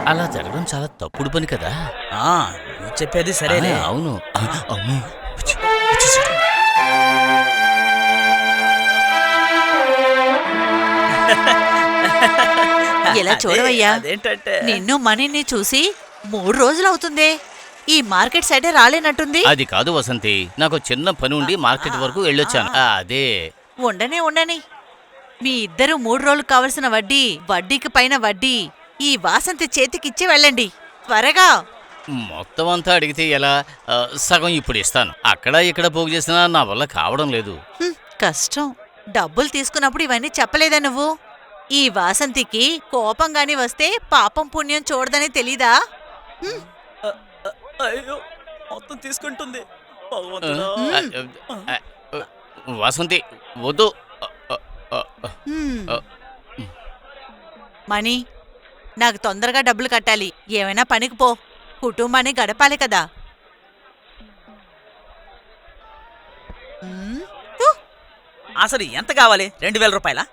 అలా జరగడం చాలా తప్పుడు పని కదా. నువ్వు చెప్పేది సరేలే. అవును. అమ్మో, ఇలా చూడవయ్యా, అదేంటంటే నిన్ను మనీని చూసి 3 రోజులవుతుందే. ఈ మార్కెట్ సైడే రాలేనట్టుంది. అది కాదు వసంతి, నాకు చిన్న పని ఉండి మార్కెట్ వరకు వెళ్ళొచ్చాను. అదే. ఉండని మీ ఇద్దరు 3 రోజులు కావలసిన వడ్డీకి పైన వడ్డీ ఈ వాసంతి చేతికిచ్చి వెళ్ళండి త్వరగా. మొత్తం అంతా అడిగితే ఎలా? సగం ఇప్పుడు ఇస్తాను. అక్కడ ఇక్కడ పోగు చేసినా నా వల్ల కావడం లేదు. కష్టం. డబ్బులు తీసుకున్నప్పుడు ఇవన్నీ చెప్పలేదా నువ్వు? ఈ వాసంతికి కోపంగాని వస్తే పాపం పుణ్యం చూడదని తెలీదా? అయ్యో, మొత్తం తీసుకుంటుంది. వసంతి వద్దు. మణి, నాకు తొందరగా డబ్బులు కట్టాలి. ఏమైనా పనికి పో, కుటుంబాన్ని గడపాలి కదా. అసలు ఎంత కావాలి? 2000 రూపాయలా?